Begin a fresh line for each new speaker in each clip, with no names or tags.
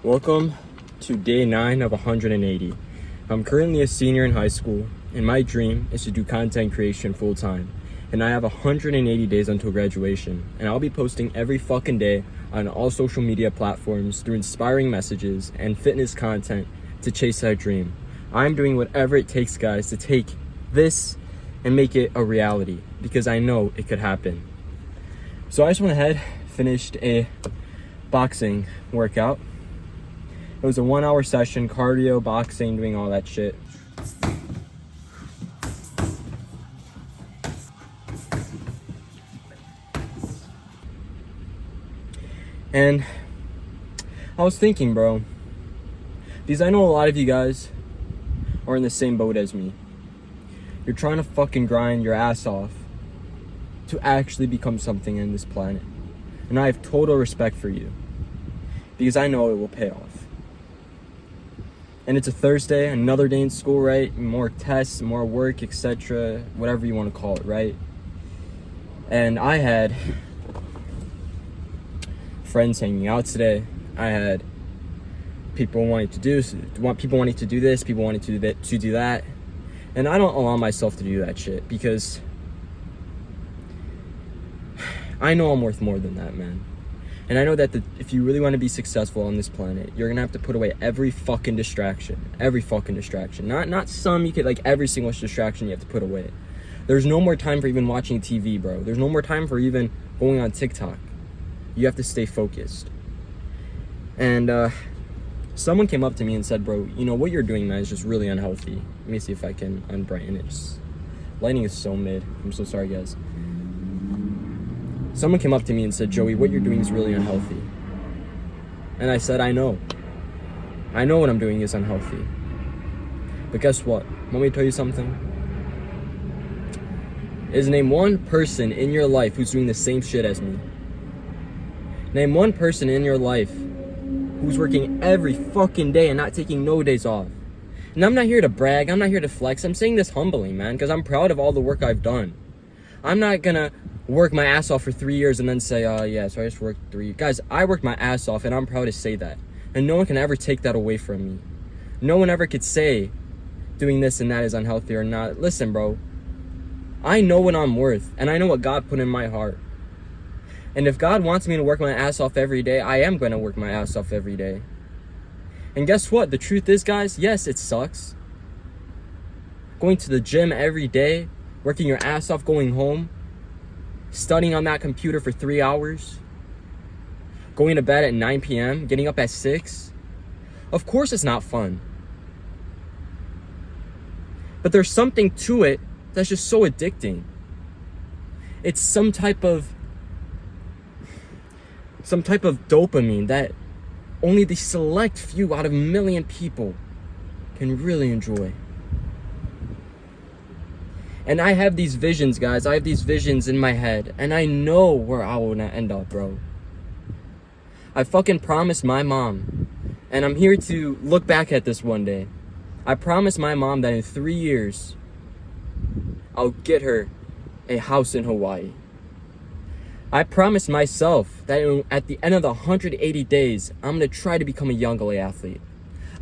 Welcome to day 9 of 180. I'm currently a senior in high school, and my dream is to do content creation full time. And I have 180 days until graduation, and I'll be posting every fucking day on all social media platforms through inspiring messages and fitness content to chase that dream. I'm doing whatever it takes, guys, to take this and make it a reality, because I know it could happen. So I just went ahead, finished a boxing workout. It was a 1-hour session, cardio, boxing, doing all that shit. And I was thinking, bro, because I know a lot of you guys are in the same boat as me. You're trying to fucking grind your ass off to actually become something in this planet. And I have total respect for you, because I know it will pay off. And it's a Thursday, another day in school, right? More tests, more work, etc., whatever you want to call it, right? And I had friends hanging out today. I had people wanting to do this, people wanting to do that. And I don't allow myself to do that shit, because I know I'm worth more than that, man. And I know that if you really want to be successful on this planet, you're gonna have to put away every fucking distraction. Not some, you could, like, every single distraction you have to put away. There's no more time for even watching TV, bro. There's no more time for even going on TikTok. You have to stay focused. And someone came up to me and said, bro, you know, what you're doing, man, is just really unhealthy. Let me see if I can unbrighten it. Lighting is so mid. I'm so sorry, guys. Someone came up to me and said, Joey, what you're doing is really unhealthy. And I said, I know what I'm doing is unhealthy. But guess what? Want me to tell you something? Name one person in your life who's doing the same shit as me. Name one person in your life who's working every fucking day and not taking no days off. And I'm not here to brag, I'm not here to flex, I'm saying this humbly, man, because I'm proud of all the work I've done. I'm not gonna work my ass off for 3 years and then say, yeah, so I just worked 3 years. Guys, I worked my ass off, and I'm proud to say that. And no one can ever take that away from me. No one ever could say doing this and that is unhealthy or not. Listen, bro, I know what I'm worth, and I know what God put in my heart. And if God wants me to work my ass off every day, I am going to work my ass off every day. And guess what? The truth is, guys, yes, it sucks. Going to the gym every day, working your ass off, going home, studying on that computer for 3 hours, going to bed at 9 p.m., getting up at 6. Of course it's not fun. But there's something to it that's just so addicting. It's some type of dopamine that only the select few out of a million people can really enjoy. And I have these visions, guys. I have these visions in my head, and I know where I want to end up, bro. I fucking promised my mom, and I'm here to look back at this one day. I promised my mom that in 3 years, I'll get her a house in Hawaii. I promised myself that at the end of the 180 days, I'm going to try to become a young LA athlete.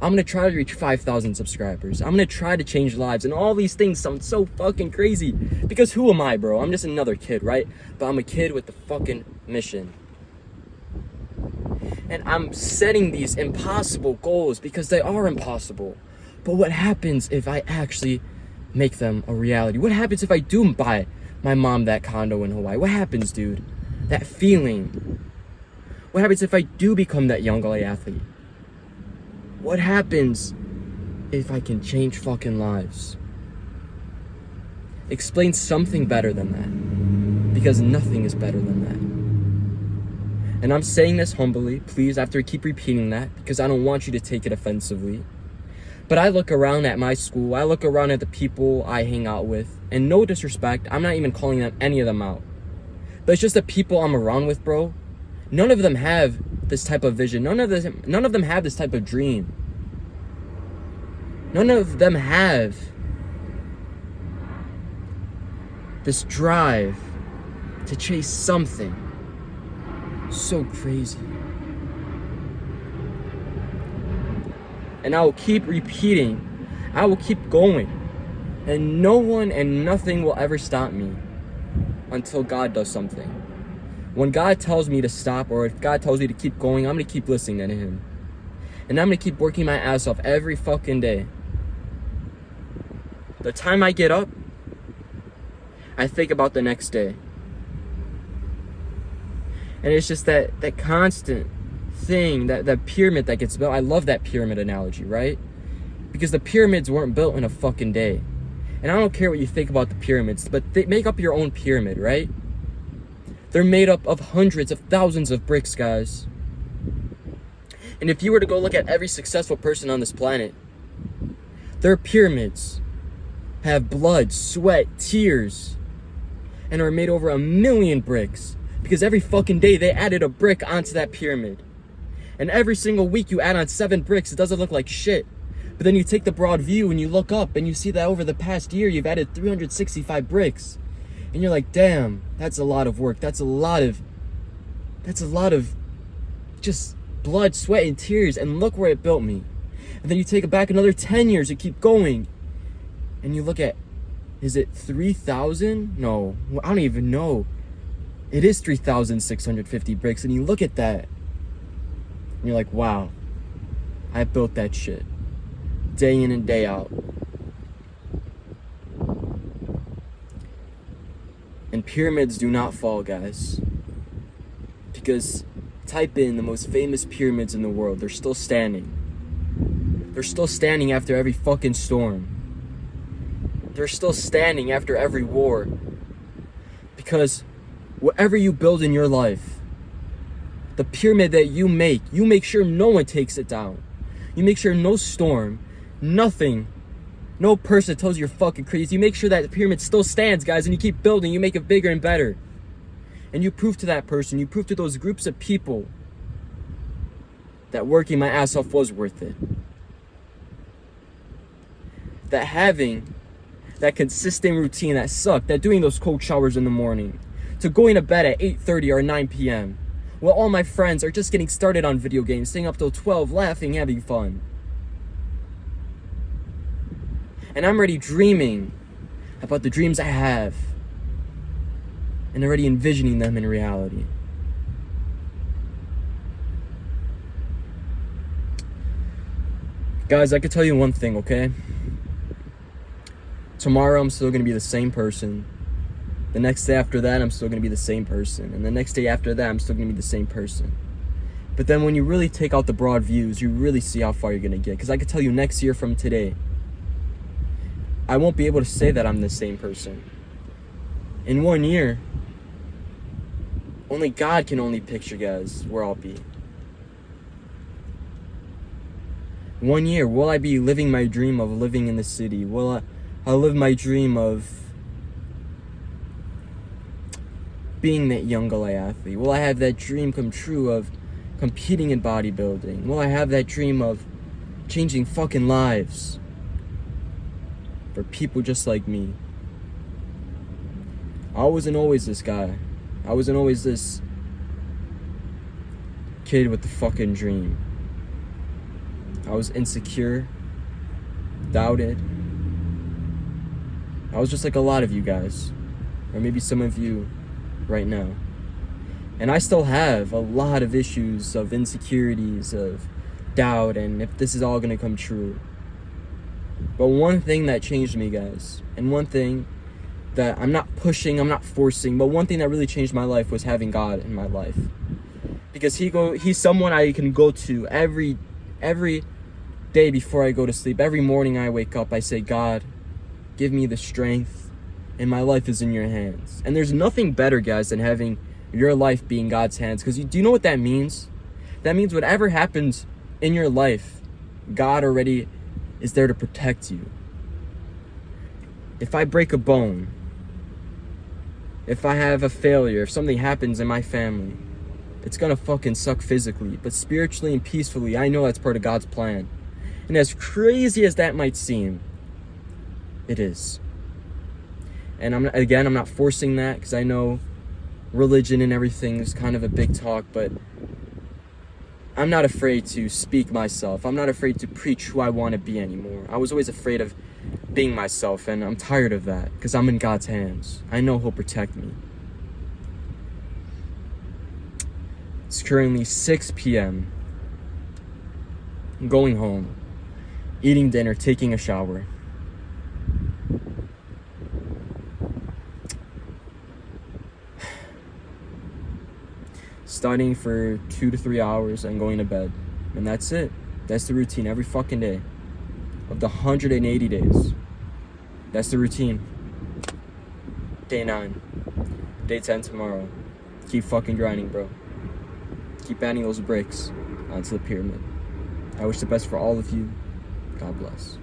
I'm going to try to reach 5,000 subscribers. I'm going to try to change lives. And all these things sound so fucking crazy. Because who am I, bro? I'm just another kid, right? But I'm a kid with the fucking mission. And I'm setting these impossible goals because they are impossible. But what happens if I actually make them a reality? What happens if I do buy my mom that condo in Hawaii? What happens, dude? That feeling. What happens if I do become that young LA athlete? What happens if I can change fucking lives? Explain something better than that. Because nothing is better than that. And I'm saying this humbly. Please, after I keep repeating that, because I don't want you to take it offensively. But I look around at my school. I look around at the people I hang out with. And no disrespect, I'm not even calling any of them out. But it's just the people I'm around with, bro. None of them have this type of vision. None of them have this type of dream. None of them have this drive to chase something so crazy. And I will keep repeating. I will keep going. And no one and nothing will ever stop me until God does something. When God tells me to stop, or if God tells me to keep going, I'm going to keep listening to him. And I'm going to keep working my ass off every fucking day. The time I get up, I think about the next day. And it's just that constant thing, that pyramid that gets built. I love that pyramid analogy, right? Because the pyramids weren't built in a fucking day. And I don't care what you think about the pyramids, but they make up your own pyramid, right? They're made up of hundreds of thousands of bricks, guys. And if you were to go look at every successful person on this planet, their pyramids have blood, sweat, tears, and are made over 1 million bricks. Because every fucking day they added a brick onto that pyramid. And every single week you add on 7 bricks, it doesn't look like shit. But then you take the broad view and you look up and you see that over the past year you've added 365 bricks. And you're like, damn, that's a lot of work. That's a lot of just blood, sweat, and tears. And look where it built me. And then you take it back another 10 years and keep going. And you look at, is it 3,000? No, I don't even know. It is 3,650 bricks. And you look at that and you're like, wow, I built that shit day in and day out. And pyramids do not fall, guys. Because type in the most famous pyramids in the world. They're still standing. They're still standing after every fucking storm. They're still standing after every war. Because whatever you build in your life, the pyramid that you make sure no one takes it down. You make sure no storm, nothing, no person tells you you're fucking crazy. You make sure that the pyramid still stands, guys, and you keep building. You make it bigger and better. And you prove to that person, you prove to those groups of people that working my ass off was worth it. That having that consistent routine that sucked, that doing those cold showers in the morning, to going to bed at 8:30 or 9 p.m. while all my friends are just getting started on video games, staying up till 12, laughing, having fun. And I'm already dreaming about the dreams I have and already envisioning them in reality. Guys, I could tell you one thing, okay? Tomorrow I'm still going to be the same person. The next day after that I'm still going to be the same person. And the next day after that I'm still going to be the same person. But then when you really take out the broad views, you really see how far you're going to get. Because I could tell you next year from today, I won't be able to say that I'm the same person. In 1 year, only God can only picture, guys, where I'll be. 1 year, will I be living my dream of living in the city? Will I'll live my dream of being that young Goliath athlete? Will I have that dream come true of competing in bodybuilding? Will I have that dream of changing fucking lives for people just like me? I wasn't always this guy. I wasn't always this kid with the fucking dream. I was insecure, doubted. I was just like a lot of you guys, or maybe some of you right now. And I still have a lot of issues of insecurities, of doubt, and if this is all gonna come true. But one thing that changed me, guys, and one thing that I'm not pushing, I'm not forcing, but one thing that really changed my life was having God in my life. Because he's someone I can go to every day before I go to sleep. Every morning I wake up, I say, God, give me the strength, and my life is in your hands. And there's nothing better, guys, than having your life be in God's hands. Because do you know what that means? That means whatever happens in your life, God already is there to protect you. If I break a bone, if I have a failure, if something happens in my family, it's gonna fucking suck physically, but spiritually and peacefully, I know that's part of God's plan. And as crazy as that might seem, it is. And I'm not forcing that, because I know religion and everything is kind of a big talk, but I'm not afraid to speak myself. I'm not afraid to preach who I want to be anymore. I was always afraid of being myself, and I'm tired of that because I'm in God's hands. I know He'll protect me. It's currently 6 p.m. I'm going home, eating dinner, taking a shower. Studying for 2 to 3 hours and going to bed. And that's it. That's the routine every fucking day. Of the 180 days. That's the routine. Day 9. Day 10 tomorrow. Keep fucking grinding, bro. Keep adding those bricks onto the pyramid. I wish the best for all of you. God bless.